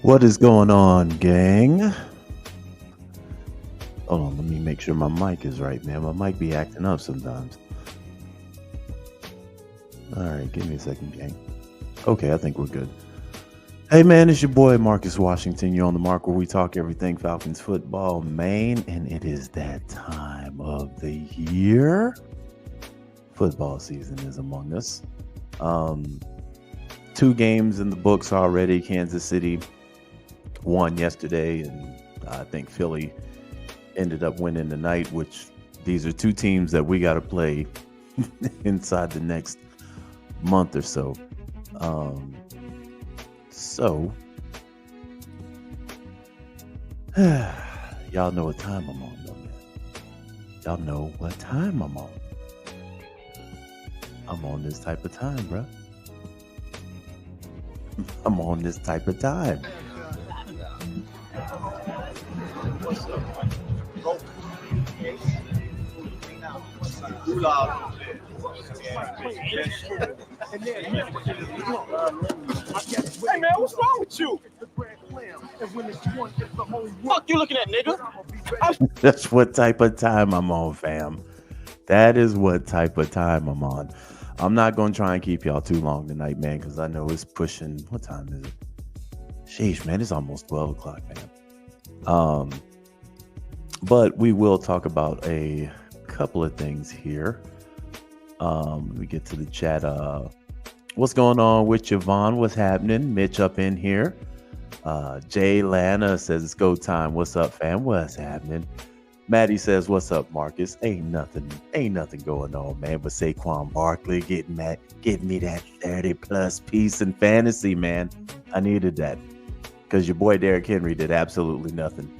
What is going on, gang? Hold on, let me make sure my mic is right, man. My mic be acting up sometimes. All right, give me a second, gang. Okay, I think we're good. Hey, man, it's your boy Marcus Washington. You're on the mark where we talk everything Falcons football, Maine, and it is that time of the year. Football season is among us. 2 games in the books already. Kansas City won yesterday, and I think Philly ended up winning tonight, which these are 2 teams that we got to play inside the next month or so. Y'all know what time I'm on, though, man. Y'all know what time I'm on. I'm on this type of time, bro. I'm on this type of time. Hey man, what's wrong with you? Fuck you looking at, nigga? That's what type of time I'm on, fam. That is what type of time I'm on. I'm not going to try and keep y'all too long tonight, man, because I know it's pushing. What time is it? Sheesh, man, it's almost 12 o'clock, man. But we will talk about a couple of things here. We get to the chat. What's going on with Javon? What's happening? Mitch up in here. Jay Lana says it's go time. What's up, fam? What's happening? Maddie says, what's up, Marcus? Ain't nothing going on, man. But Saquon Barkley getting me that 30-plus piece in fantasy, man. I needed that. Because your boy Derrick Henry did absolutely nothing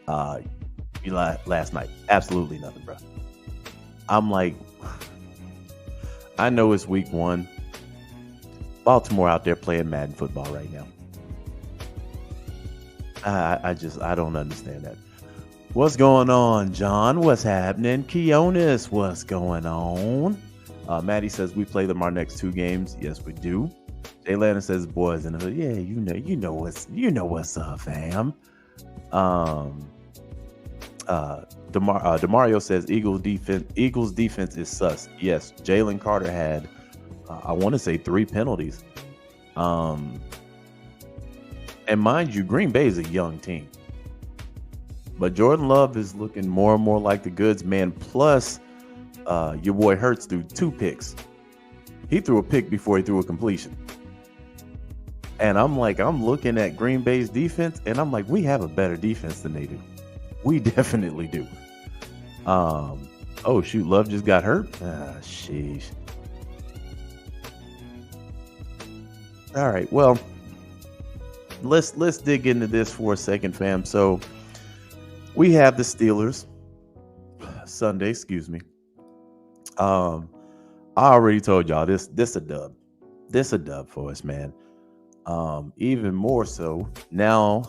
last night. Absolutely nothing, bro. I'm like, I know it's week 1. Baltimore out there playing Madden football right now. I don't understand that. What's going on, John? What's happening? Keonis, what's going on? Maddie says we play them our next 2 games. Yes, we do. Jay Lana says boys in the hood. Yeah, you know what's up, fam. Demario says Eagles defense is sus. Yes, Jalen Carter had I want to say 3 penalties. And mind you, Green Bay is a young team. But Jordan Love is looking more and more like the goods, man. Plus, your boy Hurts threw 2 picks. He threw a pick before he threw a completion. And I'm looking at Green Bay's defense, and I'm like, we have a better defense than they do. We definitely do. Oh, shoot, Love just got hurt? Sheesh. All right, well, let's dig into this for a second, fam. So, we have the Steelers Sunday, excuse me. I already told y'all this a dub. This a dub for us, man. Even more so now,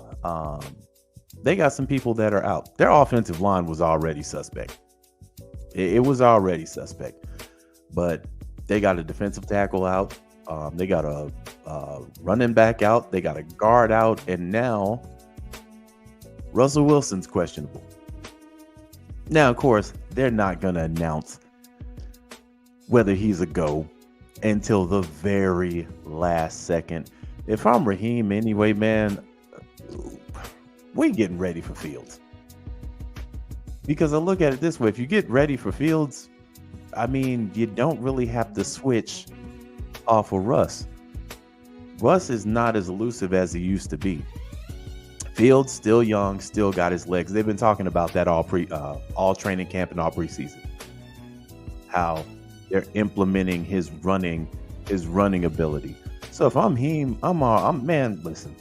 they got some people that are out. Their offensive line was already suspect. It was already suspect. But they got a defensive tackle out. They got a running back out. They got a guard out. And now Russell Wilson's questionable. Now, of course, they're not going to announce whether he's a go until the very last second. If I'm Raheem anyway, man, we getting ready for Fields. Because I look at it this way. If you get ready for Fields, I mean, you don't really have to switch off of Russ. Russ is not as elusive as he used to be. Fields still young, still got his legs. They've been talking about that all training camp and all preseason. How they're implementing his running ability. So if I'm him, I'm man, listen.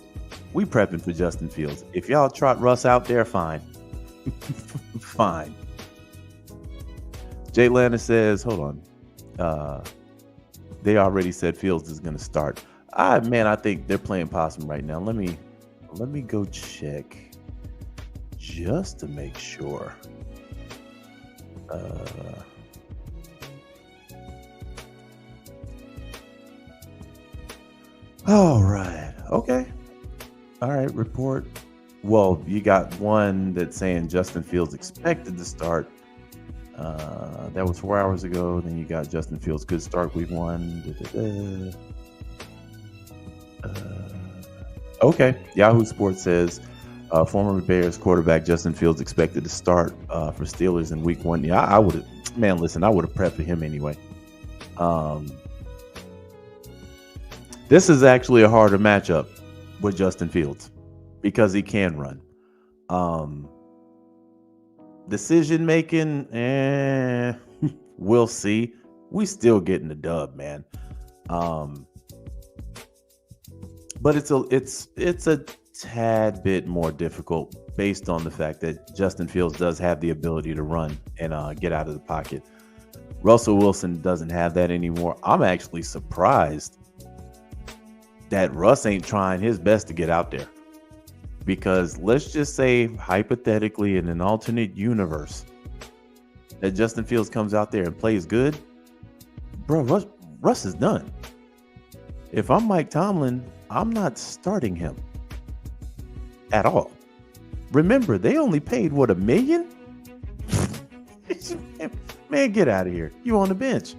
We prepping for Justin Fields. If y'all trot Russ out there, fine. Fine. Jay Lana says, hold on. They already said Fields is gonna start. I think they're playing possum right now. Let me go check just to make sure. All right. Okay. All right, report. Well, you got one that's saying Justin Fields expected to start. That was 4 hours ago. Then you got Justin Fields could start week one. Okay. Yahoo Sports says former Bears quarterback Justin Fields expected to start for Steelers in week one. Yeah, I would have, man, listen, I would have prepped for him anyway. This is actually a harder matchup with Justin Fields because he can run. Decision making, we'll see. We still getting the dub, man. But it's a tad bit more difficult based on the fact that Justin Fields does have the ability to run and get out of the pocket. Russell Wilson doesn't have that anymore. I'm actually surprised that Russ ain't trying his best to get out there. Because let's just say, hypothetically, in an alternate universe, that Justin Fields comes out there and plays good, bro, Russ is done. If I'm Mike Tomlin, I'm not starting him at all. Remember, they only paid, what, $1 million? Man, get out of here. You on the bench.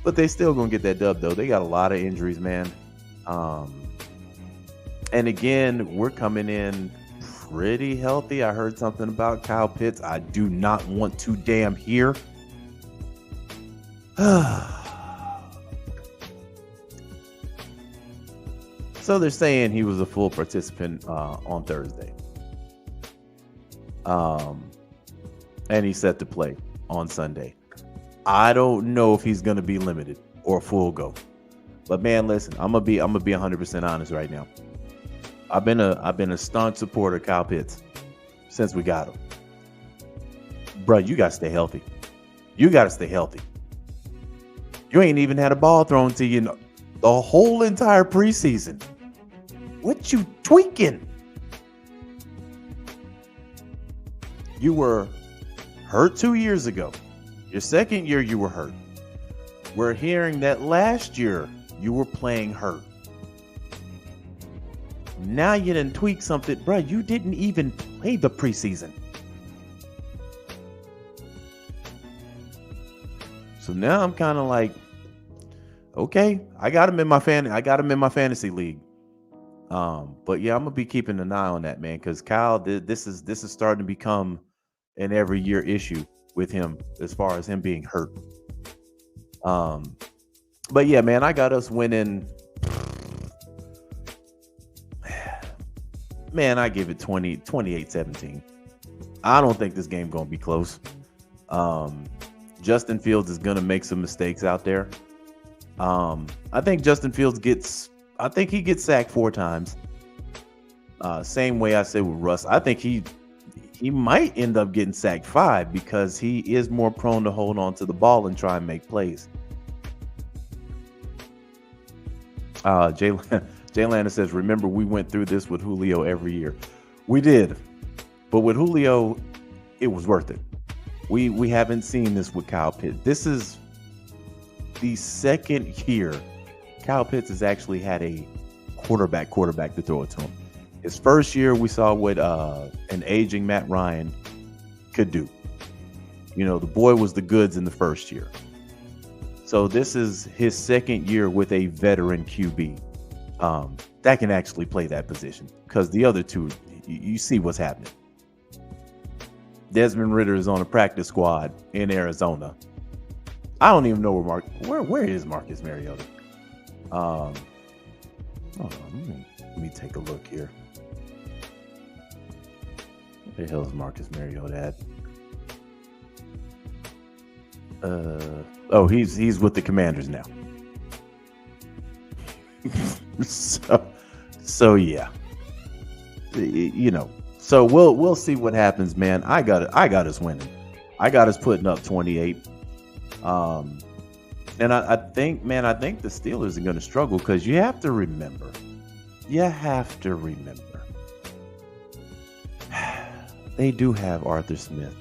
But they still gonna get that dub, though. They got a lot of injuries, man. And again, we're coming in pretty healthy. I heard something about Kyle Pitts. I do not want to damn hear. So they're saying he was a full participant on Thursday. And he's set to play on Sunday. I don't know if he's going to be limited or full go. But man, listen, I'm gonna be 100% honest right now. I've been a staunch supporter of Kyle Pitts since we got him. Bro, you gotta stay healthy. You gotta stay healthy. You ain't even had a ball thrown to you the whole entire preseason. What you tweaking? You were hurt 2 years ago. Your second year you were hurt. We're hearing that last year you were playing hurt. Now you done tweak something. Bro, you didn't even play the preseason. So now I'm kind of like, okay, I got him in my fantasy league. But yeah, I'm gonna be keeping an eye on that, man, because Kyle, this is starting to become an every year issue with him as far as him being hurt. But yeah, man, I got us winning. Man, I give it 28-17. I don't think this game gonna be close. Justin Fields is gonna make some mistakes out there. I think Justin Fields gets sacked 4 times. Same way I said with Russ. I think he might end up getting sacked 5 because he is more prone to hold on to the ball and try and make plays. Jay Landa says, remember, we went through this with Julio every year. We did. But with Julio, it was worth it. We haven't seen this with Kyle Pitts. This is the second year Kyle Pitts has actually had a quarterback to throw it to him. His first year, we saw what an aging Matt Ryan could do. You know, the boy was the goods in the first year. So this is his second year with a veteran QB that can actually play that position, because the other two, you see what's happening. Desmond Ridder is on a practice squad in Arizona. I don't even know where is Marcus Mariota. Hold on, let me take a look here. Where the hell is Marcus Mariota at? He's with the Commanders now. So yeah, you know. So we'll see what happens, man. I got us winning. I got us putting up 28. And I think the Steelers are going to struggle, because you have to remember, they do have Arthur Smith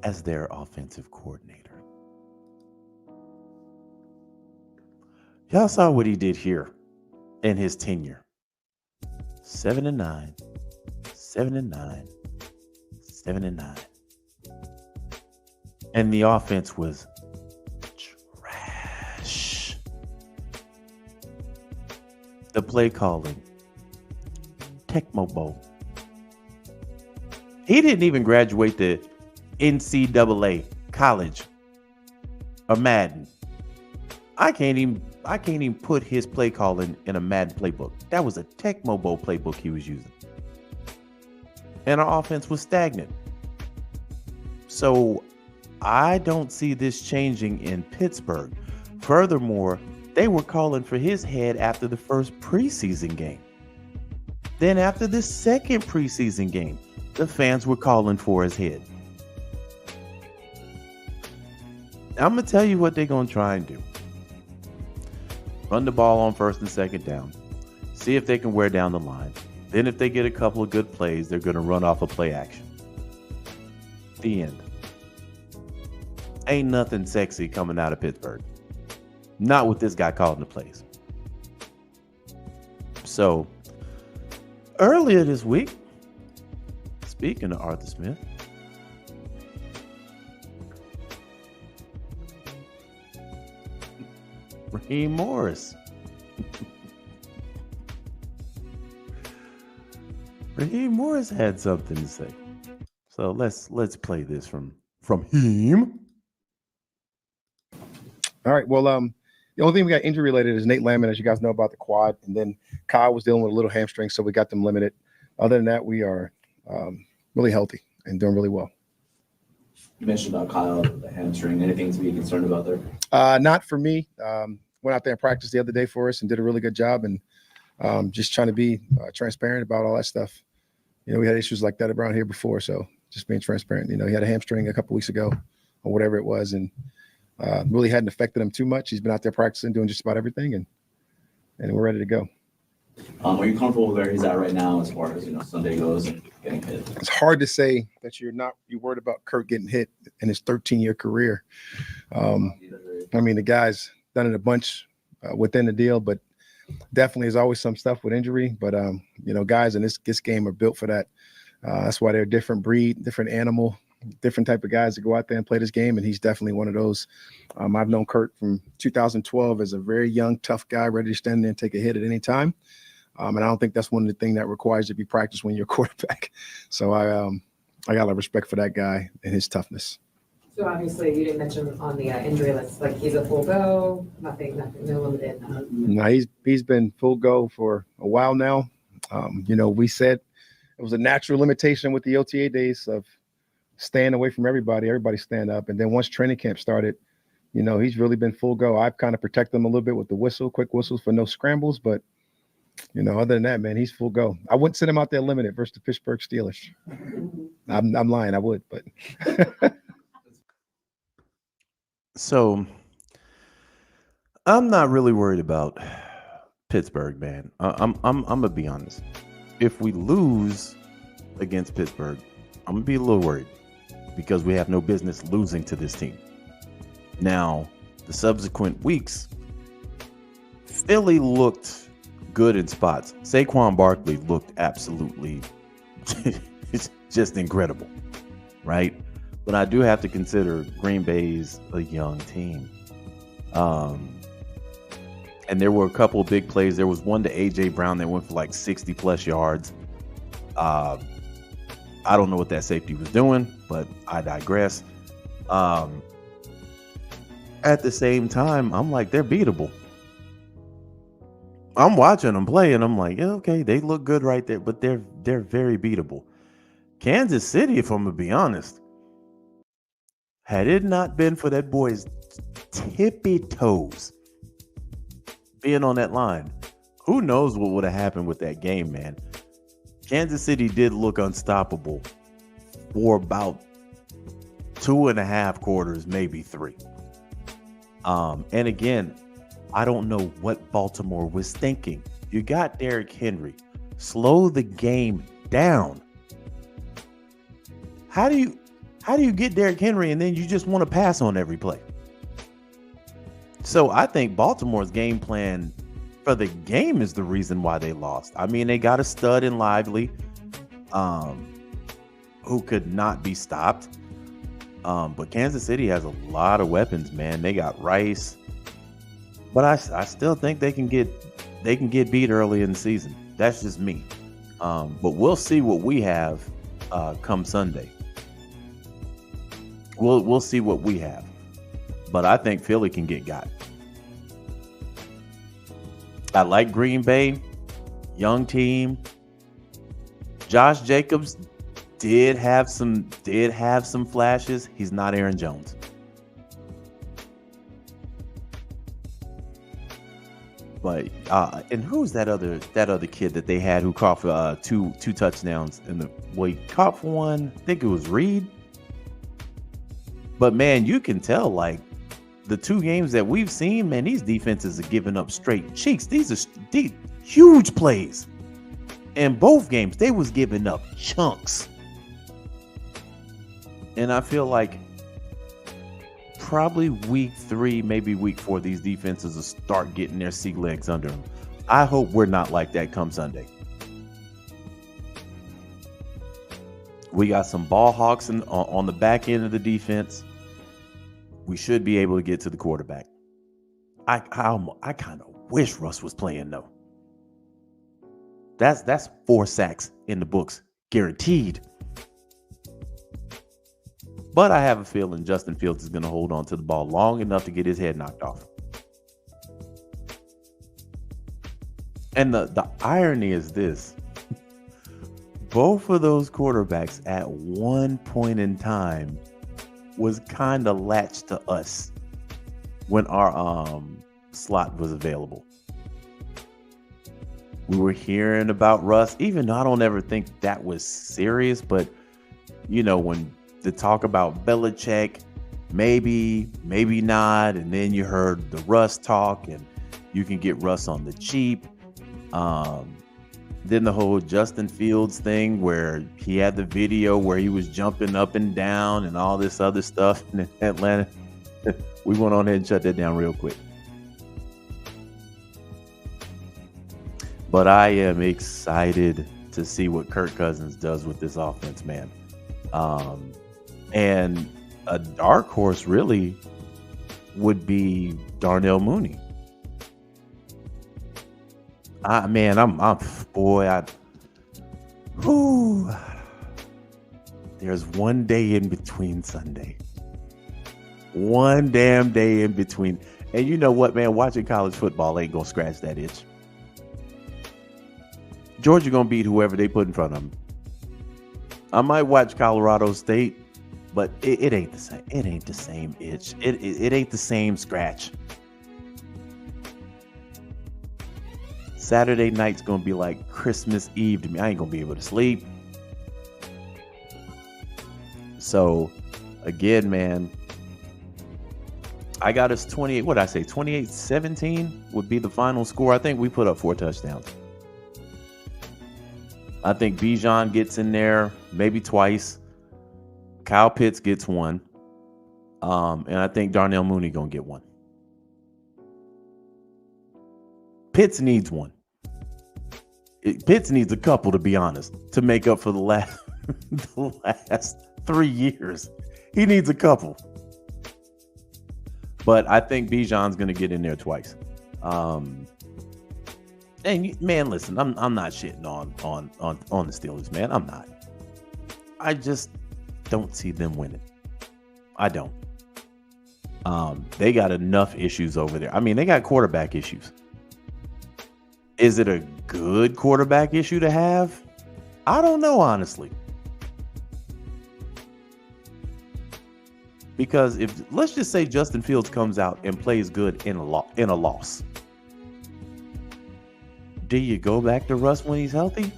as their offensive coordinator. Y'all saw what he did here in his tenure. 7-9, 7-9, 7-9. And the offense was trash. The play calling, Tecmo Bowl. He didn't even graduate the NCAA college or Madden. I can't even put his play calling in a Madden playbook. That was a Tecmo Bowl playbook he was using. And our offense was stagnant. So I don't see this changing in Pittsburgh. Furthermore, they were calling for his head after the first preseason game. Then after the second preseason game, the fans were calling for his head. I'm going to tell you what they're going to try and do. Run the ball on first and second down. See if they can wear down the line. Then if they get a couple of good plays, they're going to run off a play action. The end. Ain't nothing sexy coming out of Pittsburgh. Not with this guy calling the plays. So, earlier this week, speaking of Arthur Smith, Raheem Morris. Raheem Morris had something to say. So let's play this from him. All right. Well, the only thing we got injury related is Nate Lamont, as you guys know, about the quad, and then Kyle was dealing with a little hamstring, so we got them limited. Other than that, we are really healthy and doing really well. You mentioned about Kyle, the hamstring. Anything to be concerned about there? Not for me. Went out there and practiced the other day for us and did a really good job, and just trying to be transparent about all that stuff. You know, we had issues like that around here before, so just being transparent. You know, he had a hamstring a couple weeks ago or whatever it was, and really hadn't affected him too much. He's been out there practicing, doing just about everything, and we're ready to go. Are you comfortable with where he's at right now as far as, Sunday goes and getting hit? It's hard to say that you're worried about Kurt getting hit in his 13-year career. I mean, the guy's done it a bunch within the deal, but definitely there's always some stuff with injury. But, guys in this game are built for that. That's why they're a different breed, different animal, different type of guys that go out there and play this game, and he's definitely one of those. I've known Kurt from 2012 as a very young, tough guy, ready to stand there and take a hit at any time. And I don't think that's one of the things that requires to be practiced when you're a quarterback. So I got a lot of respect for that guy and his toughness. So obviously you didn't mention on the injury list, like he's a full go, nothing, no limited. No, he's been full go for a while now. We said it was a natural limitation with the OTA days of staying away from everybody stand up. And then once training camp started, he's really been full go. I've kind of protected him a little bit with the quick whistles for no scrambles, but other than that, man, he's full go. I wouldn't send him out there limited versus the Pittsburgh Steelers. I'm lying. I would, but. So I'm not really worried about Pittsburgh, man. I'm gonna be honest. If we lose against Pittsburgh, I'm gonna be a little worried because we have no business losing to this team. Now, the subsequent weeks, Philly looked good in spots. Saquon Barkley looked absolutely just incredible, right? But I do have to consider Green Bay's a young team. And there were a couple of big plays. There was one to A.J. Brown that went for like 60-plus yards. I don't know what that safety was doing, but I digress. At the same time, I'm like, they're beatable. I'm watching them play, and I'm like, yeah, okay, they look good right there, but they're very beatable. Kansas City, if I'm going to be honest, had it not been for that boy's tippy toes being on that line, who knows what would have happened with that game, man. Kansas City did look unstoppable for about 2.5 quarters, maybe 3. And again, I don't know what Baltimore was thinking. You got Derrick Henry. Slow the game down. How do you get Derrick Henry and then you just want to pass on every play? So I think Baltimore's game plan for the game is the reason why they lost. I mean, they got a stud in Lively, who could not be stopped. But Kansas City has a lot of weapons, man. They got Rice, but I still think they can get beat early in the season. That's just me. But we'll see what we have come Sunday. We'll see what we have. But I think Philly can get got. I like Green Bay, young team. Josh Jacobs did have some flashes. He's not Aaron Jones. But and who's that other kid that they had who caught for two touchdowns he caught for one? I think it was Reed. But man, you can tell, like, the two games that we've seen, man, these defenses are giving up straight cheeks. These are huge plays. In both games, they was giving up chunks. And I feel like probably week 3, maybe week 4, these defenses will start getting their sea legs under them. I hope we're not like that come Sunday. We got some ball hawks on the back end of the defense. We should be able to get to the quarterback. I kind of wish Russ was playing though. That's 4 sacks in the books, guaranteed. But I have a feeling Justin Fields is going to hold on to the ball long enough to get his head knocked off. And the irony is this. Both of those quarterbacks at one point in time was kind of latched to us when our slot was available. We were hearing about Russ, even though I don't ever think that was serious, but you know, when the talk about Belichick, maybe not, and then you heard the Russ talk and you can get Russ on the cheap. Then the whole Justin Fields thing where he had the video where he was jumping up and down and all this other stuff in Atlanta. We went on ahead and shut that down real quick. But I am excited to see what Kirk Cousins does with this offense, man. And a dark horse really would be Darnell Mooney. There's one day in between Sunday. One damn day in between. And you know what, man? Watching college football ain't gonna scratch that itch. Georgia gonna beat whoever they put in front of them. I might watch Colorado State, but it ain't the same. It ain't the same itch. It ain't the same scratch. Saturday night's gonna be like Christmas Eve to me. I ain't gonna be able to sleep. So, again, man, I got us 28. What did I say? 28-17 would be the final score. I think we put up 4 touchdowns. I think Bijan gets in there maybe twice. Kyle Pitts gets 1. And I think Darnell Mooney gonna get 1. Pitts needs 1. Pitts needs a couple, to be honest, to make up for the last 3 years. He needs a couple. But I think Bijan's going to get in there twice. And man, listen, I'm not shitting on the Steelers, man. I'm not. I just don't see them winning. I don't. They got enough issues over there. I mean, they got quarterback issues. Is it a good quarterback issue to have? I don't know, honestly. Because let's just say Justin Fields comes out and plays good in a loss. Do you go back to Russ when he's healthy?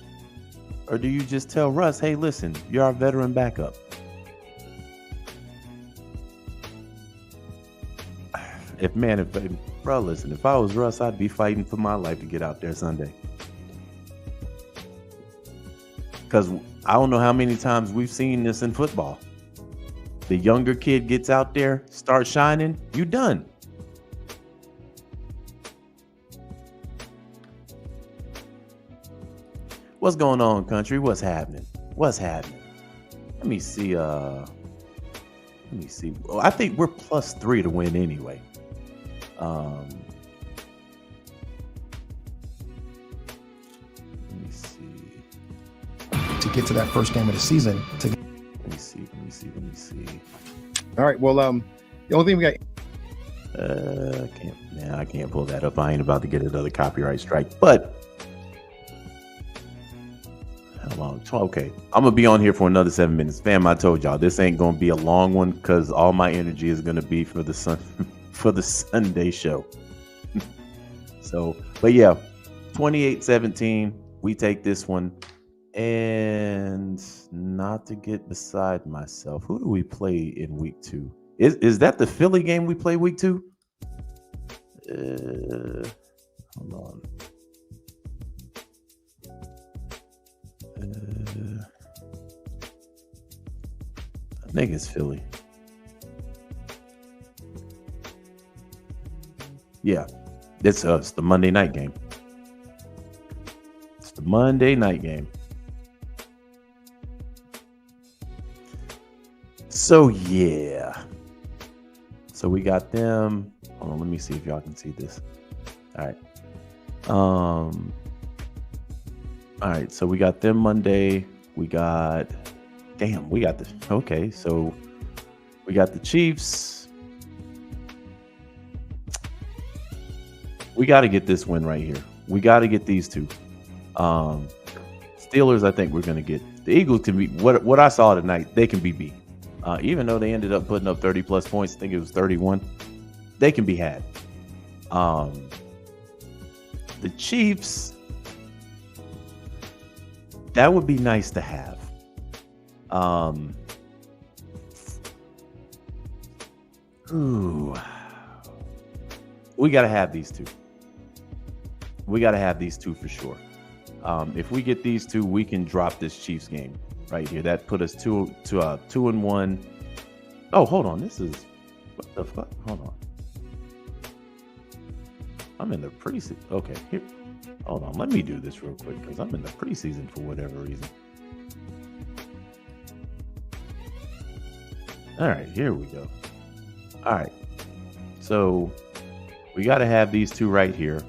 Or do you just tell Russ, hey, listen, you're our veteran backup? Listen, if I was Russ, I'd be fighting for my life to get out there Sunday. Because I don't know how many times we've seen this in football. The younger kid gets out there, starts shining, you done. What's going on, country? What's happening? What's happening? Let me see. Let me see. Oh, I think we're +3 to win anyway. Let me see. To get to that first game of the season. Let me see. All right. Well, the only thing we got. I can't pull that up. I ain't about to get another copyright strike. But how long? Okay, I'm gonna be on here for another 7 minutes, fam. I told y'all this ain't gonna be a long one because all my energy is gonna be for the Sunday show. So, but yeah, 28-17. We take this one, and not to get beside myself. Who do we play in week 2? Is that the Philly game we play week 2? Hold on. I think it's Philly. Yeah, it's the Monday night game. It's the Monday night game. So yeah. So we got them. Hold on, let me see if y'all can see this. All right. All right, so we got them Monday. We got okay, so we got the Chiefs. We got to get this win right here. We got to get these two. Steelers, I think we're going to get. The Eagles can be, what I saw tonight, they can be beat. Even though they ended up putting up 30 plus points, I think it was 31. They can be had. The Chiefs, that would be nice to have. We got to have these two. We got to have these two for sure. If we get these two, we can drop this Chiefs game right here. That put us 2-1. Oh, hold on. This is what the fuck? Hold on. I'm in the preseason. Okay, here. Hold on. Let me do this real quick because I'm in the preseason for whatever reason. All right, here we go. All right. So we got to have these two right here.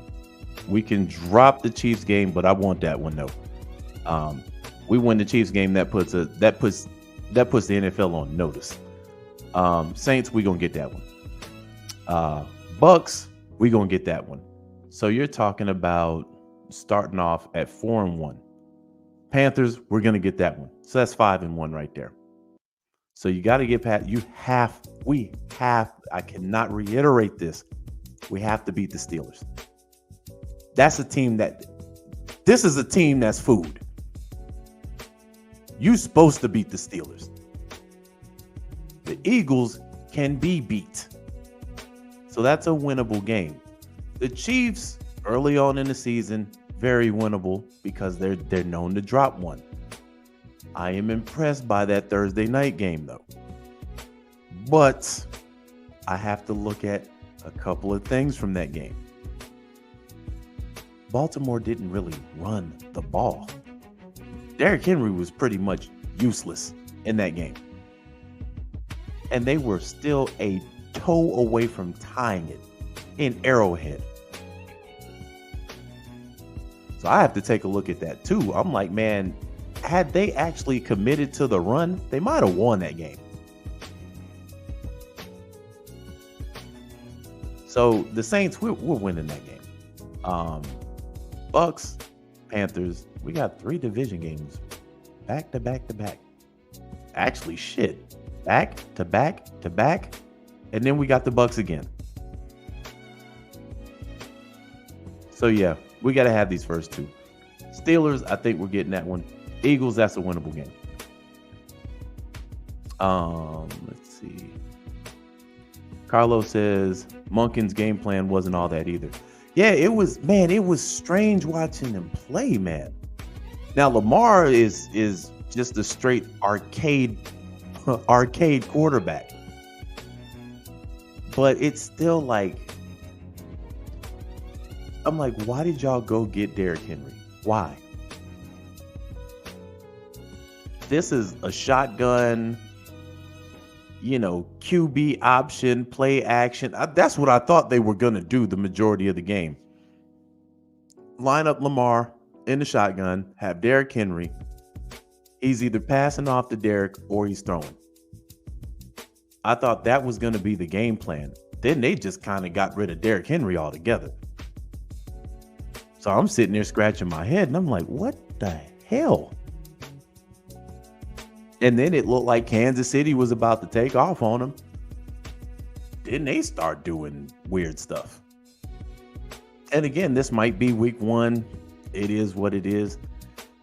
We can drop the Chiefs game, but I want that one though. We win the Chiefs game. That puts the NFL on notice. Saints, we gonna get that one. Bucks, we gonna get that one. So you're talking about starting off at 4-1. Panthers, we're gonna get that one. So that's 5-1 right there. So you got to get past. I cannot reiterate this. We have to beat the Steelers. This is a team that's food. You're supposed to beat the Steelers. The Eagles can be beat. So that's a winnable game. The Chiefs, early on in the season, very winnable because they're known to drop one. I am impressed by that Thursday night game, though. But I have to look at a couple of things from that game. Baltimore didn't really run the ball. Derrick Henry was pretty much useless in that game. And they were still a toe away from tying it in Arrowhead. So I have to take a look at that too. I'm like, man, had they actually committed to the run, they might have won that game. So the Saints, we're winning that game. Bucks, Panthers, we got 3 division games back to back to back. Actually, back to back to back, and then we got the Bucks again. So yeah, we got to have these first 2. Steelers, I think we're getting that one. Eagles, that's a winnable game. Let's see. Carlos says Monken's game plan wasn't all that either. Yeah, it was strange watching him play, man. Now Lamar is just a straight arcade quarterback. But it's still like, I'm like, why did y'all go get Derrick Henry? Why? This is a shotgun, QB option, play action. That's what I thought they were going to do the majority of the game. Line up Lamar in the shotgun, have Derrick Henry. He's either passing off to Derrick or he's throwing. I thought that was going to be the game plan. Then they just kind of got rid of Derrick Henry altogether. So I'm sitting there scratching my head and I'm like, what the hell? And then it looked like Kansas City was about to take off on them. Then they start doing weird stuff. And again, this might be week 1. It is what it is.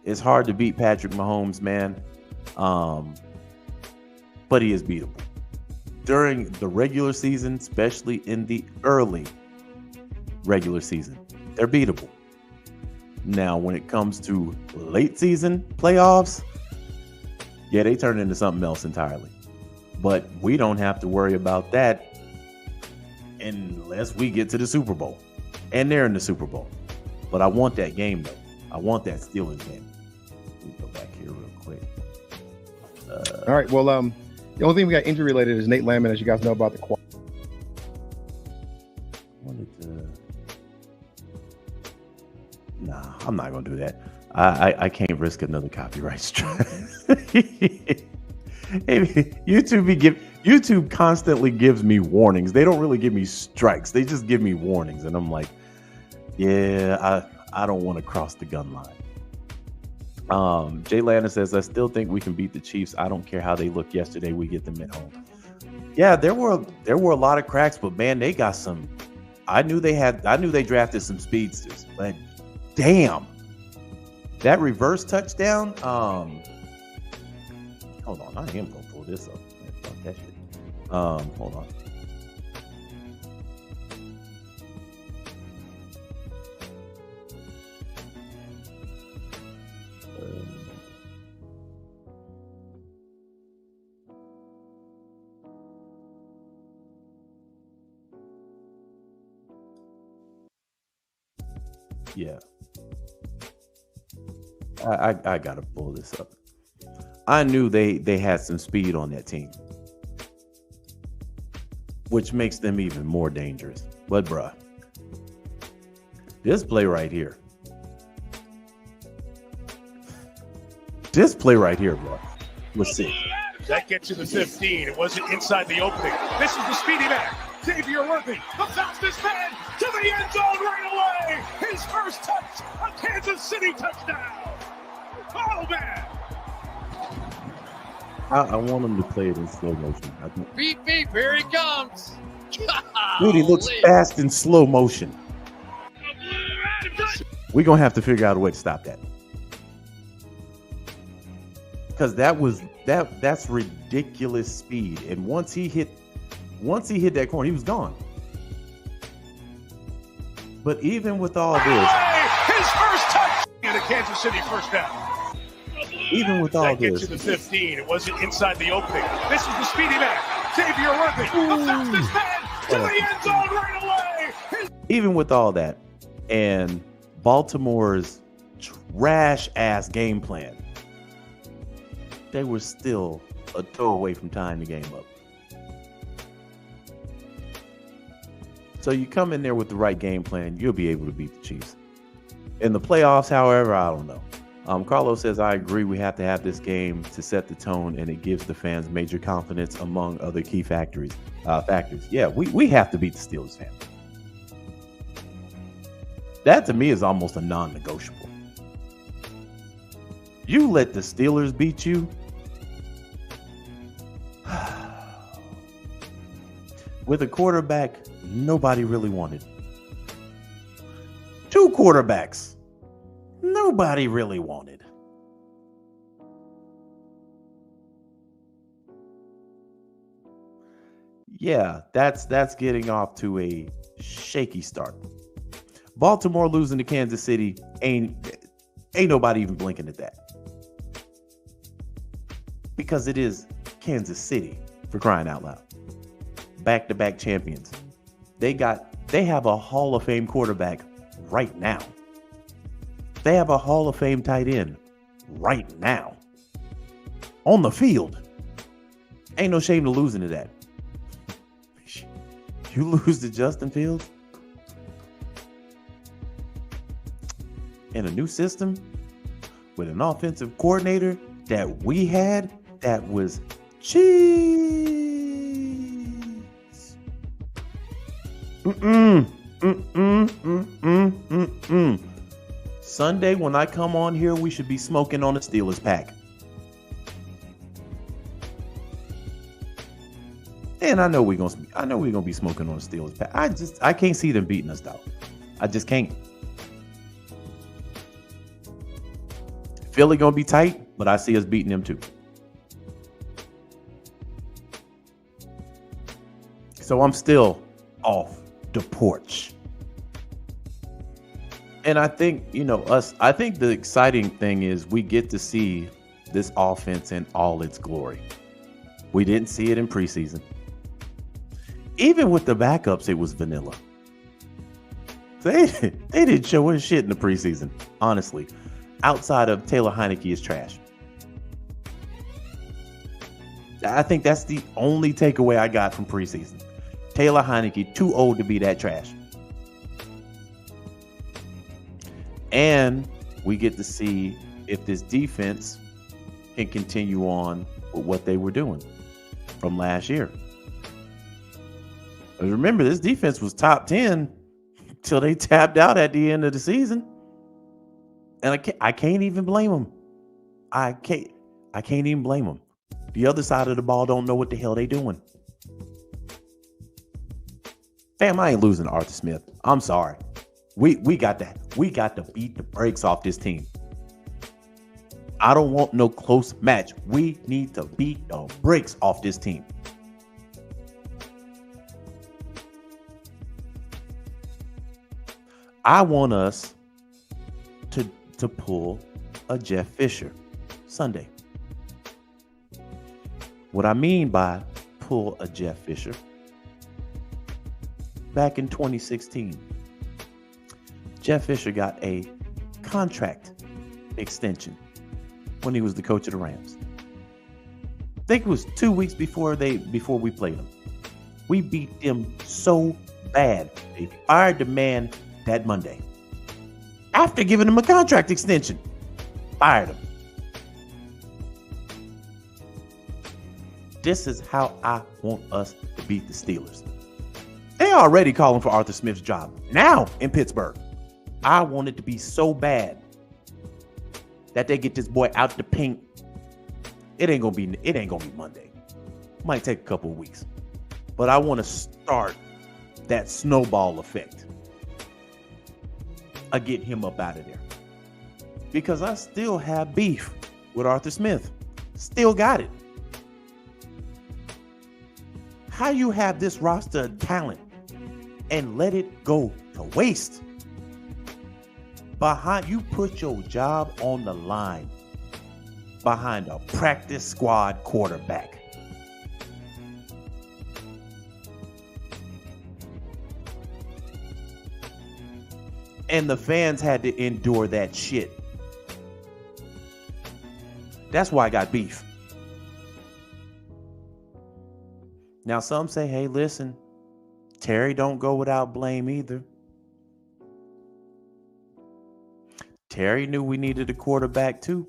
It's hard to beat Patrick Mahomes, man. But he is beatable. During the regular season, especially in the early regular season, they're beatable. Now, when it comes to late season playoffs, yeah, they turn into something else entirely. But we don't have to worry about that unless we get to the Super Bowl. And they're in the Super Bowl. But I want that game, though. I want that Steelers game. Let me go back here real quick. All right. Well, the only thing we got injury related is Nate Landman, as you guys know about the quad. Nah, I'm not going to do that. I can't risk another copyright strike. YouTube constantly gives me warnings. They don't really give me strikes. They just give me warnings. And I'm like, yeah, I don't want to cross the gun line. Jay Lana says, I still think we can beat the Chiefs. I don't care how they look yesterday. We get them at home. Yeah, there were a lot of cracks, but man, they got some. I knew they drafted some speedsters, but damn. That reverse touchdown. Hold on, I am gonna pull this up. Fuck that shit. Hold on. Yeah. I gotta pull this up. I knew they had some speed on that team, which makes them even more dangerous. But bruh, this play right here, bro, was sick. That gets you the 15. It wasn't inside the opening. This is the speedy man, Xavier Worthy, the fastest man to the end zone right away. His first touch, a Kansas City touchdown. Oh, man. I want him to play it in slow motion. Beep, beep, here he comes. Dude, he looks fast in slow motion. We're going to have to figure out a way to stop that. Because that's ridiculous speed. And once he hit that corner, he was gone. But even with all this, his first touch and a Kansas City first down. Even with all that gets this, you the 15. It wasn't inside the opening. This is the speedy man, Xavier Worthy, the fastest man to the end zone right away. Even with all that, and Baltimore's trash ass game plan, they were still a throw away from tying the game up. So you come in there with the right game plan, you'll be able to beat the Chiefs. In the playoffs, however, I don't know. Carlos says, I agree. We have to have this game to set the tone, and it gives the fans major confidence among other key factors. Yeah, we have to beat the Steelers, fans. That to me is almost a non-negotiable. You let the Steelers beat you. With a quarterback nobody really wanted. 2 quarterbacks nobody really wanted. Yeah, that's getting off to a shaky start. Baltimore losing to Kansas City ain't nobody even blinking at that. Because it is Kansas City, for crying out loud. Back-to-back champions. They have a Hall of Fame quarterback right now. They have a Hall of Fame tight end right now. on the field. Ain't no shame to losing to that. You lose to Justin Fields in a new system with an offensive coordinator that we had that was cheese. Sunday, when I come on here, we should be smoking on the Steelers pack. And I know we're gonna be smoking on the Steelers pack. I can't see them beating us though. I just can't. Philly gonna be tight, but I see us beating them too. So I'm still off the porch. And I think, I think the exciting thing is we get to see this offense in all its glory. We didn't see it in preseason. Even with the backups, it was vanilla. They didn't show us shit in the preseason, honestly. Outside of Taylor Heineke is trash. I think that's the only takeaway I got from preseason. Taylor Heineke, too old to be that trash. And we get to see if this defense can continue on with what they were doing from last year. But remember, this defense was top 10 till they tapped out at the end of the season. And I can't even blame them. I can't even blame them. The other side of the ball don't know what the hell they doing. Fam, I ain't losing to Arthur Smith. I'm sorry. We got to beat the brakes off this team. I don't want no close match. We need to beat the brakes off this team. I want us to pull a Jeff Fisher Sunday. What I mean by pull a Jeff Fisher, back in 2016, Jeff Fisher got a contract extension when he was the coach of the Rams. I think it was 2 weeks before we played them. We beat them so bad, they fired the man that Monday. After giving him a contract extension, fired him. This is how I want us to beat the Steelers. They already calling for Arthur Smith's job now in Pittsburgh. I want it to be so bad that they get this boy out the paint. It ain't gonna be Monday. Might take a couple of weeks, but I want to start that snowball effect. I get him up out of there because I still have beef with Arthur Smith. Still got it. How you have this roster of talent and let it go to waste? You put your job on the line behind a practice squad quarterback. And the fans had to endure that shit. That's why I got beef. Now some say, hey, listen, Terry don't go without blame either. Terry knew we needed a quarterback too.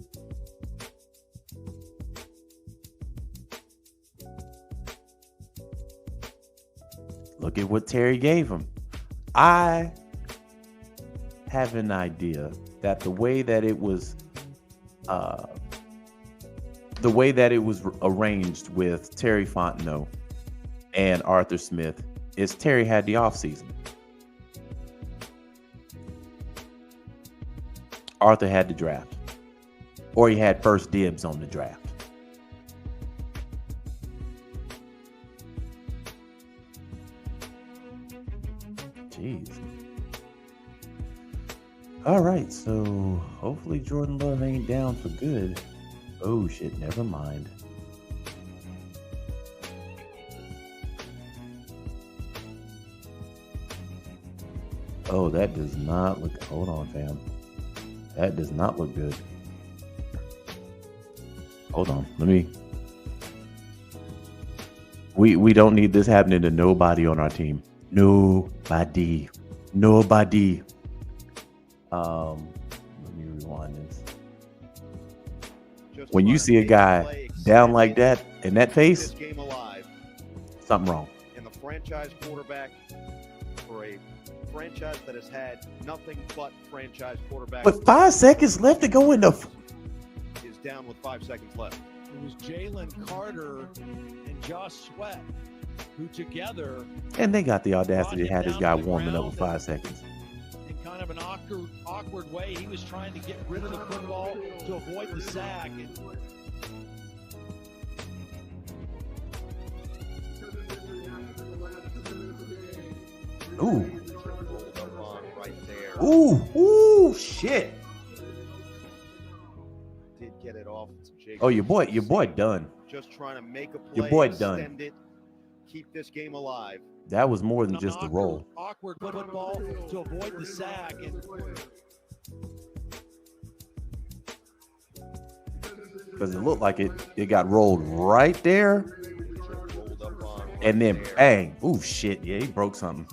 Look at what Terry gave him. I have an idea that the way that it was arranged with Terry Fontenot and Arthur Smith is Terry had the offseason. Arthur had the draft, or he had first dibs on the draft. Jeez. All right, so hopefully Jordan Love ain't down for good. Oh shit, never mind. Oh, that does not look, hold on, fam. That does not look good. Hold on. Let me. We don't need this happening to nobody on our team. Nobody. Let me rewind this. When you see a guy down like that in that face, something wrong. And the franchise quarterback for a franchise that has had nothing but franchise quarterback. But 5 seconds left to go in the. Is down with 5 seconds left. It was Jalen Carter and Josh Sweat who together, And they got the audacity to have this guy warming up with 5 seconds. in kind of an awkward way, he was trying to get rid of the football to avoid the sack. Ooh. Rolled up on right there. Ooh, shit. Did get it off. Jacobs. Oh, your boy done. Just trying to make a play. Your boy extend done. It, keep this game alive. That was more than just a roll. Awkward football to avoid the sack. Because it looked like it got rolled right there. Rolled up on right And then there. bang. Ooh, shit. Yeah, he broke something.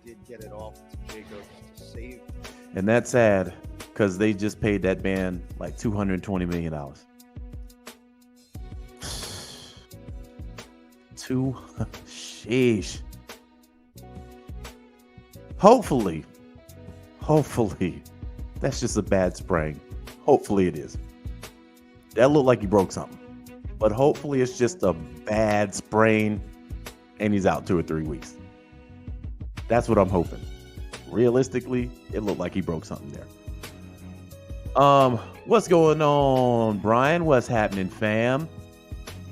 Did get it off to Jacobs to save. And that's sad because they just paid that band like $220 million. Sheesh. Hopefully, that's just a bad sprain. Hopefully it is. That looked like he broke something. But hopefully it's just a bad sprain and he's out 2 or 3 weeks. That's what I'm hoping. Realistically, it looked like he broke something there. What's going on, Brian? What's happening, fam?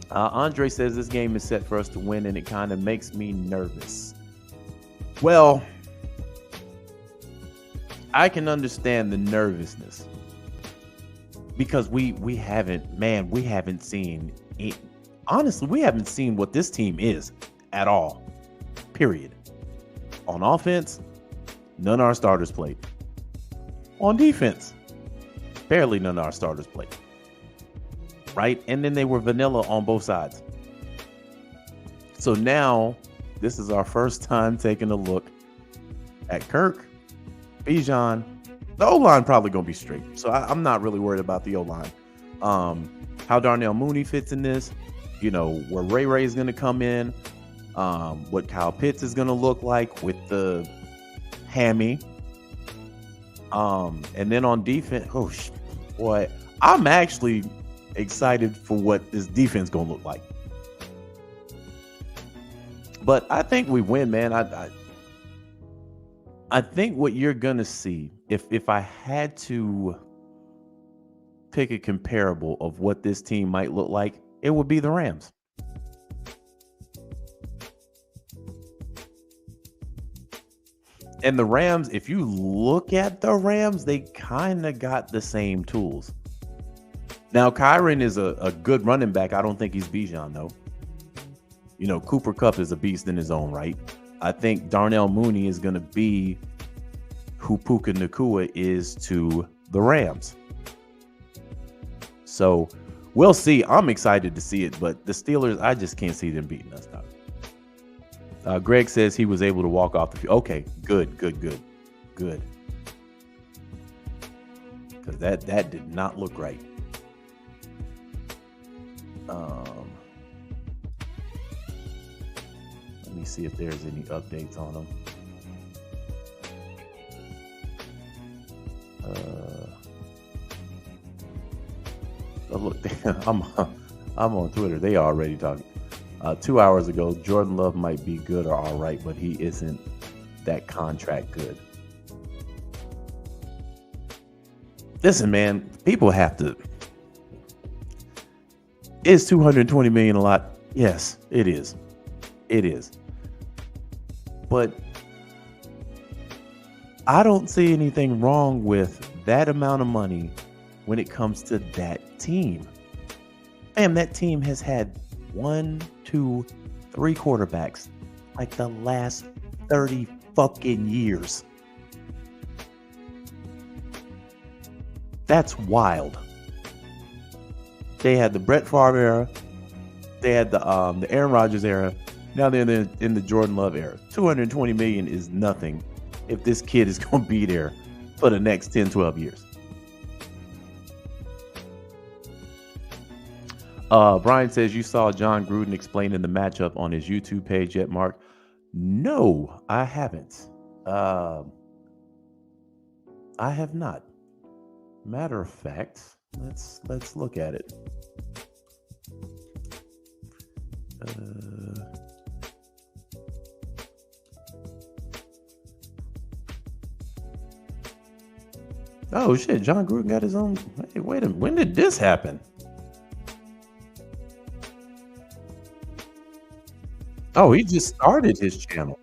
Andre says this game is set for us to win, and it kind of makes me nervous. Well, I can understand the nervousness because we haven't seen it. Honestly, we haven't seen what this team is at all. Period. On offense, none of our starters played. On defense, barely none of our starters played. Right? And then they were vanilla on both sides. So now, this is our first time taking a look at Kirk, Bijan. The O-line probably going to be straight. So I'm not really worried about the O-line. How Darnell Mooney fits in this. You know, where Ray is going to come in. What Kyle Pitts is going to look like with the hammy. And then on defense, boy, I'm actually excited for what this defense gonna look like. But I think we win, man. I think what you're gonna see, if I had to pick a comparable of what this team might look like, it would be the Rams. And the Rams, if you look at the Rams, they kind of got the same tools. Now, Kyron is a good running back. I don't think he's Bijan, though. You know, Cooper Kupp is a beast in his own right. I think Darnell Mooney is going to be who Puka Nacua is to the Rams. So, we'll see. I'm excited to see it, but the Steelers, I just can't see them beating us now. Greg says he was able to walk off the field. Okay, good. Because that did not look right. Let me see if there's any updates on them. Oh, look, I'm on Twitter. They already talking. 2 hours ago, Jordan Love might be good or all right, but he isn't that contract good. Listen, man, people have to. Is $220 million a lot? Yes, it is. It is. But I don't see anything wrong with that amount of money when it comes to that team. Fam, that team has had 1, 2, 3 quarterbacks like the last 30 fucking years. That's wild. They had the Brett Favre era. They had the Aaron Rodgers era. Now they're in the Jordan Love era. $220 million is nothing if this kid is going to be there for the next 10, 12 years. Brian says, you saw John Gruden explaining the matchup on his YouTube page yet, Mark? No, I haven't. I have not. Matter of fact, let's look at it. Oh shit, John Gruden got his own. Hey, wait a minute, when did this happen? Oh, he just started his channel.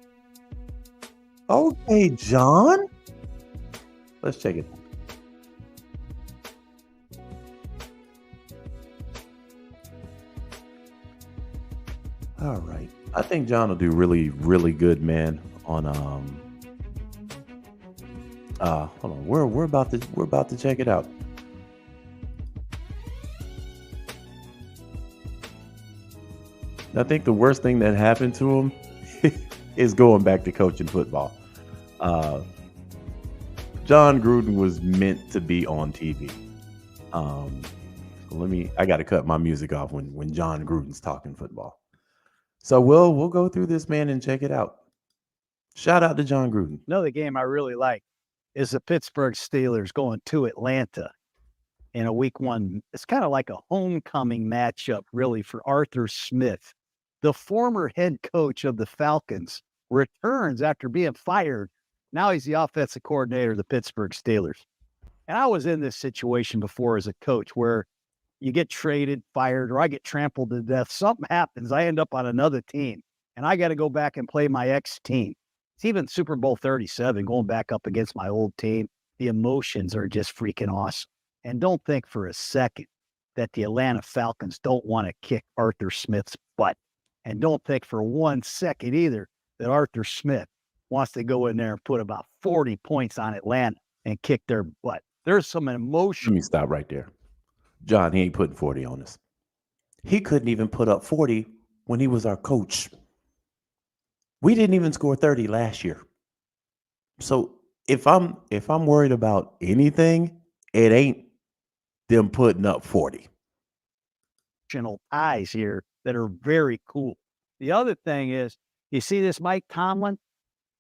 Okay, John. Let's check it. All right. I think John will do really, really good, man, on hold on. We're about to check it out. I think the worst thing that happened to him is going back to coaching football. John Gruden was meant to be on TV. I got to cut my music off when John Gruden's talking football. So we'll go through this, man, and check it out. Shout out to John Gruden. Another game I really like is the Pittsburgh Steelers going to Atlanta in a week one. It's kind of like a homecoming matchup, really, for Arthur Smith. The former head coach of the Falcons returns after being fired. Now he's the offensive coordinator of the Pittsburgh Steelers. And I was in this situation before as a coach where you get traded, fired, or I get trampled to death. Something happens. I end up on another team, and I got to go back and play my ex-team. It's even Super Bowl 37, going back up against my old team. The emotions are just freaking awesome. And don't think for a second that the Atlanta Falcons don't want to kick Arthur Smith's butt. And don't think for 1 second either that Arthur Smith wants to go in there and put about 40 points on Atlanta and kick their butt. There's some emotion. Let me stop right there. John, he ain't putting 40 on us. He couldn't even put up 40 when he was our coach. We didn't even score 30 last year. So if I'm worried about anything, it ain't them putting up 40. Eyes here that are very cool. The other thing is, you see this Mike Tomlin,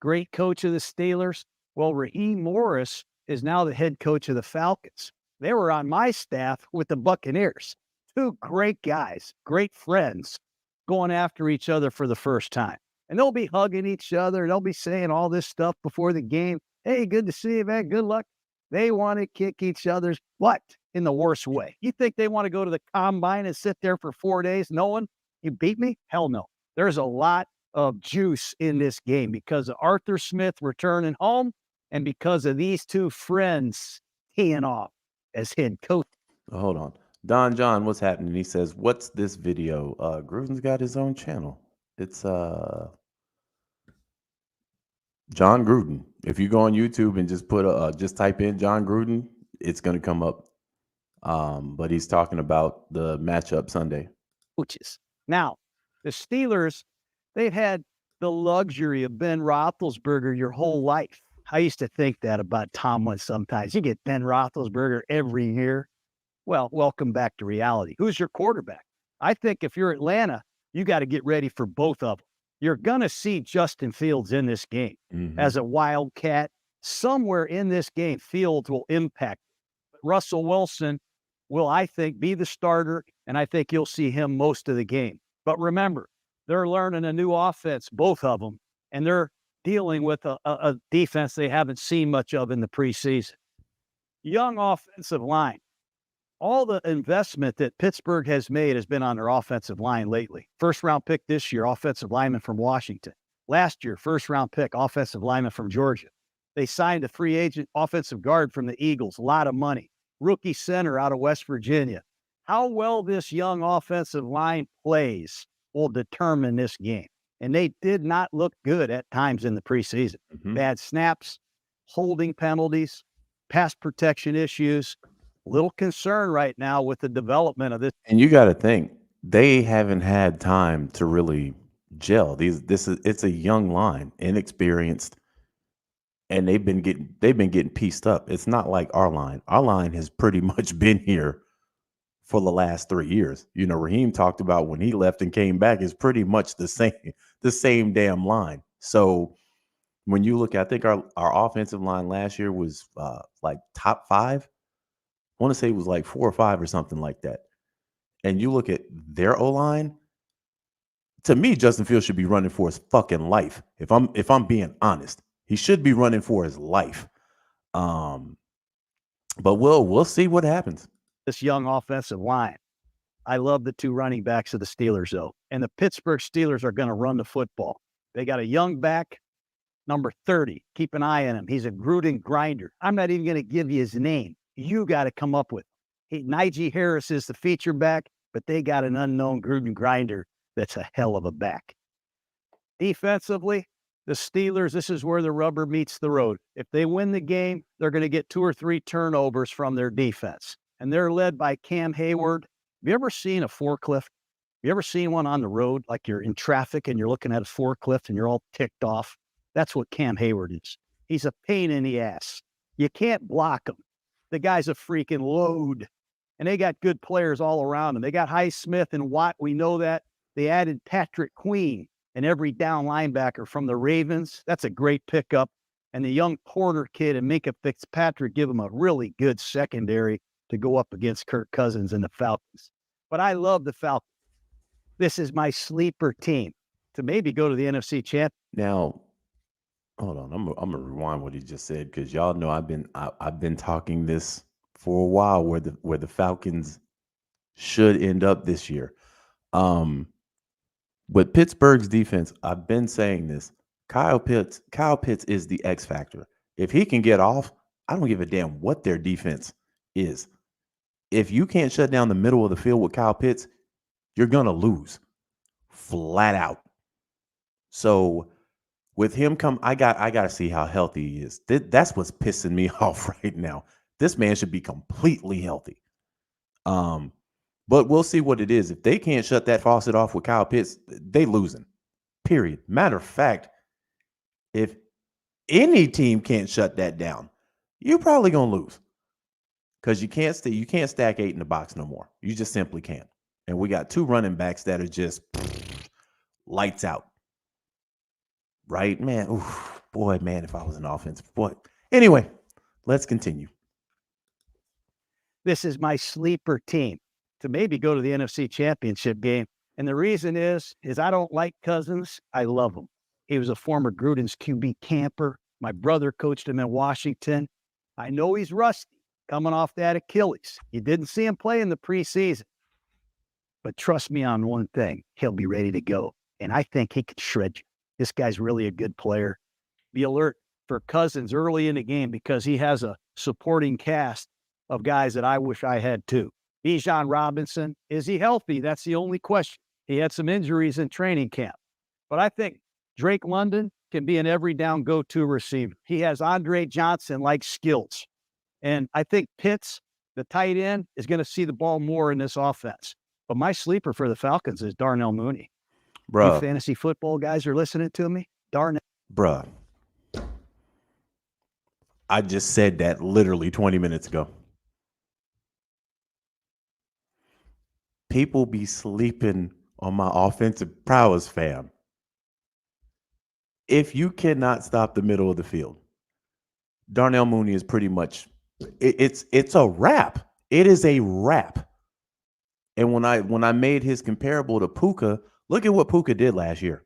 great coach of the Steelers. Well, Raheem Morris is now the head coach of the Falcons. They were on my staff with the Buccaneers. Two great guys, great friends, going after each other for the first time. And they'll be hugging each other. They'll be saying all this stuff before the game. Hey, good to see you, man. Good luck. They want to kick each other's butt in the worst way. You think they want to go to the combine and sit there for 4 days knowing you beat me? Hell no. There's a lot of juice in this game because of Arthur Smith returning home and because of these two friends teeing off as head coach. Hold on. Don John, what's happening? He says, what's this video? Gruden's got his own channel. It's John Gruden. If you go on YouTube and just put just type in John Gruden, it's gonna come up. But he's talking about the matchup Sunday. Coaches. Now, the Steelers, they've had the luxury of Ben Roethlisberger your whole life. I used to think that about Tomlin sometimes. You get Ben Roethlisberger every year. Well, welcome back to reality. Who's your quarterback? I think if you're Atlanta, you got to get ready for both of them. You're going to see Justin Fields in this game as a Wildcat. Somewhere in this game, Fields will impact. But Russell Wilson will, I think, be the starter, and I think you'll see him most of the game. But remember, they're learning a new offense, both of them, and they're dealing with a defense they haven't seen much of in the preseason. Young offensive line. All the investment that Pittsburgh has made has been on their offensive line lately. First-round pick this year, offensive lineman from Washington. Last year, first-round pick, offensive lineman from Georgia. They signed a free agent offensive guard from the Eagles, a lot of money. Rookie center out of West Virginia. How well this young offensive line plays will determine this game. And they did not look good at times in the preseason. Bad snaps, holding penalties, pass protection issues. little concern right now with the development of this. And you got to think they haven't had time to really gel. It's a young line, inexperienced, and they've been getting pieced up. It's not like our line. Our line has pretty much been here for the last 3 years. You know, Raheem talked about when he left and came back is pretty much the same damn line. So when you look, I think our offensive line last year was like top 5. I want to say it was like 4 or 5 or something like that. And you look at their O-line, to me, Justin Fields should be running for his fucking life. If I'm being honest, he should be running for his life. But we'll see what happens. This young offensive line. I love the 2 running backs of the Steelers, though. And the Pittsburgh Steelers are going to run the football. They got a young back, number 30. Keep an eye on him. He's a Gruden grinder. I'm not even going to give you his name. You got to come up with it. Najee Harris is the feature back, but they got an unknown Gruden grinder that's a hell of a back. Defensively, the Steelers, this is where the rubber meets the road. If they win the game, they're going to get 2 or 3 turnovers from their defense. And they're led by Cam Hayward. Have you ever seen a forklift? Have you ever seen one on the road, like you're in traffic and you're looking at a forklift and you're all ticked off? That's what Cam Hayward is. He's a pain in the ass. You can't block him. The guy's a freaking load. And they got good players all around them. They got Highsmith and Watt. We know that. They added Patrick Queen, an every down linebacker from the Ravens. That's a great pickup. And the young Porter kid and Minka Fitzpatrick give them a really good secondary to go up against Kirk Cousins and the Falcons. But I love the Falcons. This is my sleeper team to maybe go to the NFC Championship. Now, hold on. I'm gonna rewind what he just said because y'all know I've been talking this for a while where the Falcons should end up this year. With Pittsburgh's defense, I've been saying this. Kyle Pitts is the X factor. If he can get off, I don't give a damn what their defense is. If you can't shut down the middle of the field with Kyle Pitts, you're gonna lose flat out. So with him I gotta see how healthy he is. That's what's pissing me off right now. This man should be completely healthy. But we'll see what it is. If they can't shut that faucet off with Kyle Pitts, they losing. Period. Matter of fact, if any team can't shut that down, you're probably gonna lose. Because you can't stack 8 in the box no more. You just simply can't. And we got 2 running backs that are just lights out. Right, man? Oof, boy, man, if I was an offensive boy. Anyway, let's continue. This is my sleeper team to maybe go to the NFC Championship game. And the reason is I don't like Cousins. I love him. He was a former Gruden's QB camper. My brother coached him in Washington. I know he's rusty coming off that Achilles. You didn't see him play in the preseason. But trust me on one thing, he'll be ready to go. And I think he could shred you. This guy's really a good player. Be alert for Cousins early in the game because he has a supporting cast of guys that I wish I had too. Bijan Robinson, is he healthy? That's the only question. He had some injuries in training camp. But I think Drake London can be an every down go-to receiver. He has Andre Johnson-like skills. And I think Pitts, the tight end, is going to see the ball more in this offense. But my sleeper for the Falcons is Darnell Mooney. Bruh. You fantasy football guys are listening to me? Darnell. Bruh. I just said that literally 20 minutes ago. People be sleeping on my offensive prowess, fam. If you cannot stop the middle of the field, Darnell Mooney is pretty much it's a wrap. It is a wrap. And when I made his comparable to Puka, look at what Puka did last year.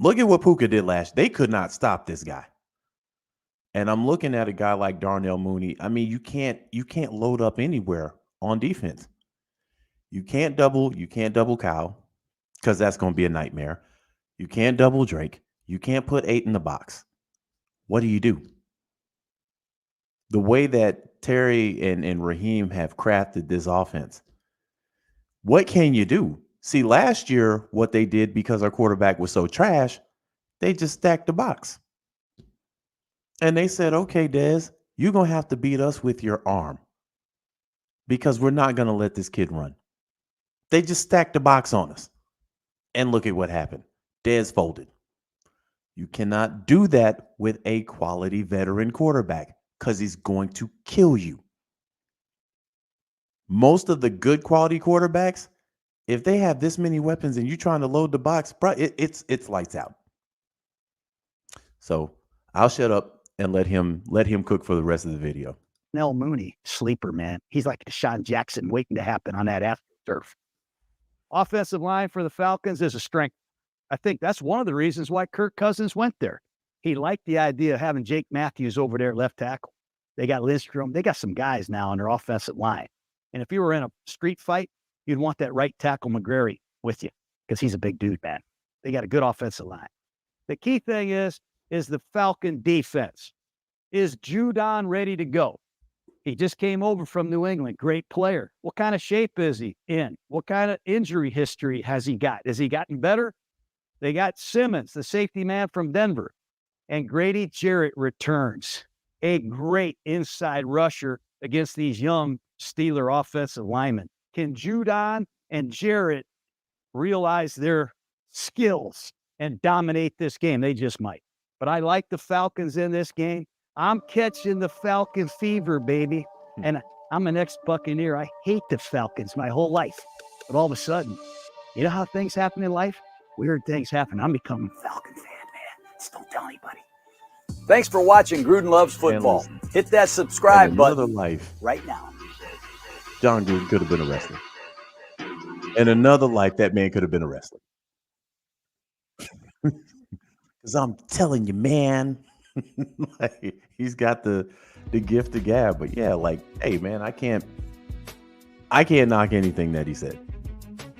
Look at what Puka did last. They could not stop this guy. And I'm looking at a guy like Darnell Mooney. I mean, you can't load up anywhere on defense. You can't double Kyle because that's going to be a nightmare. You can't double Drake. You can't put 8 in the box. What do you do? The way that Terry and Raheem have crafted this offense, what can you do? See, last year, what they did because our quarterback was so trash, they just stacked the box. And they said, okay, Dez, you're going to have to beat us with your arm because we're not going to let this kid run. They just stacked the box on us. And look at what happened. Dez folded. You cannot do that with a quality veteran quarterback because he's going to kill you. Most of the good quality quarterbacks, if they have this many weapons and you're trying to load the box, bro, it's lights out. So I'll shut up and let him cook for the rest of the video. Nell Mooney, sleeper, man. He's like a Sean Jackson waiting to happen on that AstroTurf. Offensive line for the Falcons is a strength. I think that's one of the reasons why Kirk Cousins went there. He liked the idea of having Jake Matthews over there at left tackle. They got Lindstrom. They got some guys now on their offensive line. And if you were in a street fight, you'd want that right tackle McGrary with you because he's a big dude, man. They got a good offensive line. The key thing is the Falcon defense. Is Judon ready to go? He just came over from New England. Great player. What kind of shape is he in? What kind of injury history has he got? Has he gotten better? They got Simmons, the safety man from Denver. And Grady Jarrett returns. A great inside rusher against these young Steeler offensive linemen. Can Judon and Jarrett realize their skills and dominate this game? They just might. But I like the Falcons in this game. I'm catching the Falcon fever, baby. And I'm an ex-Buccaneer. I hate the Falcons my whole life. But all of a sudden, you know how things happen in life? Weird things happen. I'm becoming a Falcon fan, man. Just don't tell anybody. Thanks for watching Gruden Loves Football. Hit that subscribe button right now. John Gruden could have been a wrestler. In another life, that man could have been a wrestler. Because I'm telling you, man, like, he's got the gift of gab. But yeah, like, hey, man, I can't knock anything that he said.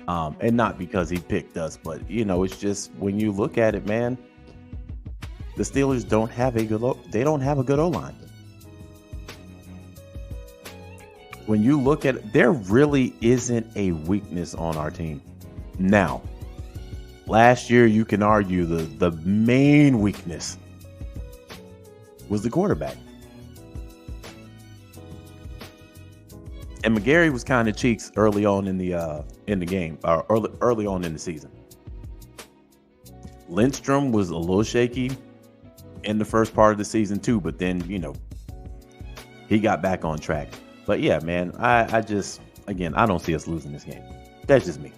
And not because he picked us, but, you know, it's just when you look at it, man, the Steelers don't have a good O-line. When you look at it, there really isn't a weakness on our team. Now, last year, you can argue the main weakness was the quarterback. And McGarry was kind of cheeks early on in the game, or early on in the season. Lindstrom was a little shaky in the first part of the season too, but then, you know, he got back on track. But yeah, man, I just, again, I don't see us losing this game. That's just me.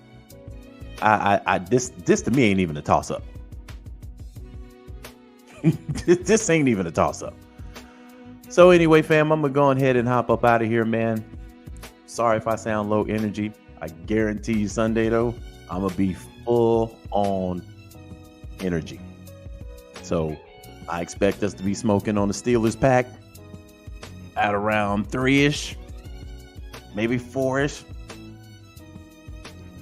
This to me ain't even a toss up. This ain't even a toss up. So anyway, fam, I'm gonna go ahead and hop up out of here, man. Sorry if I sound low energy. I guarantee you Sunday though, I'm gonna be full on energy. So I expect us to be smoking on the Steelers pack at around 3-ish, maybe 4-ish,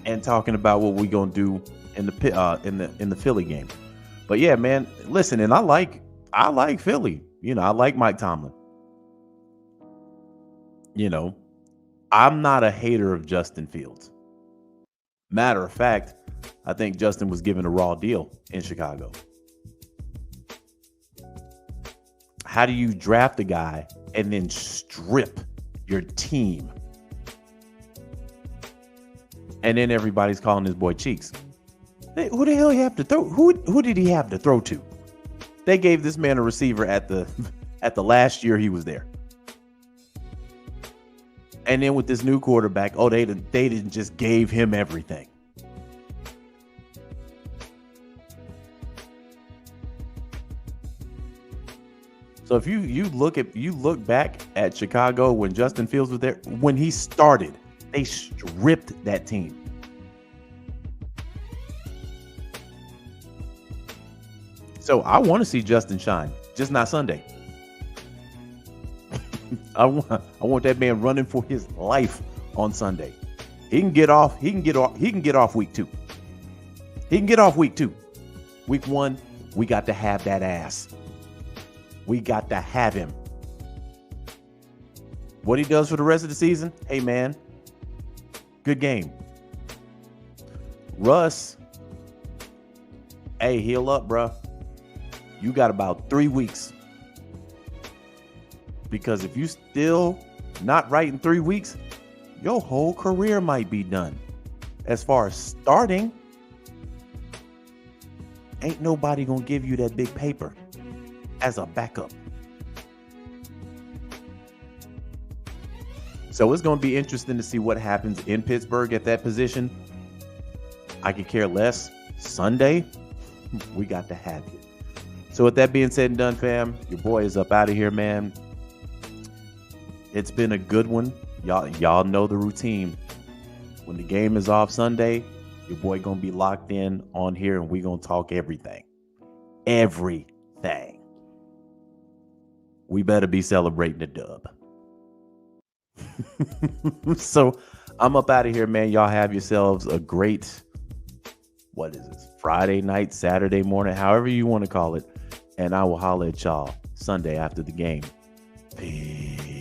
and talking about what we're gonna do in the Philly game. But yeah, man, listen, and I like Philly. You know, I like Mike Tomlin. You know, I'm not a hater of Justin Fields. Matter of fact, I think Justin was given a raw deal in Chicago. How do you draft a guy and then strip your team? And then everybody's calling this boy Cheeks. Hey, who the hell you have to throw? Who did he have to throw to? They gave this man a receiver at the last year he was there. And then with this new quarterback, they didn't just gave him everything. So if you look back at Chicago when Justin Fields was there, when he started, they stripped that team. So I want to see Justin shine, just not Sunday. I want that man running for his life on Sunday. He can get off week 2. He can get off week 2. Week 1, we got to have that ass. We got to have him. What he does for the rest of the season, hey man, good game. Russ, hey, heal up, bro. You got about 3 weeks. Because if you still not right in 3 weeks, your whole career might be done. As far as starting, ain't nobody gonna give you that big paper as a backup. So it's going to be interesting to see what happens in Pittsburgh at that position. I could care less. Sunday, we got to have it. So with that being said and done, fam, your boy is up out of here, man. It's been a good one. Y'all know the routine. When the game is off Sunday, your boy going to be locked in on here, and we going to talk everything. Everything. We better be celebrating the dub. So I'm up out of here, man. Y'all have yourselves a great, what is this, Friday night, Saturday morning, however you want to call it. And I will holler at y'all Sunday after the game. Peace.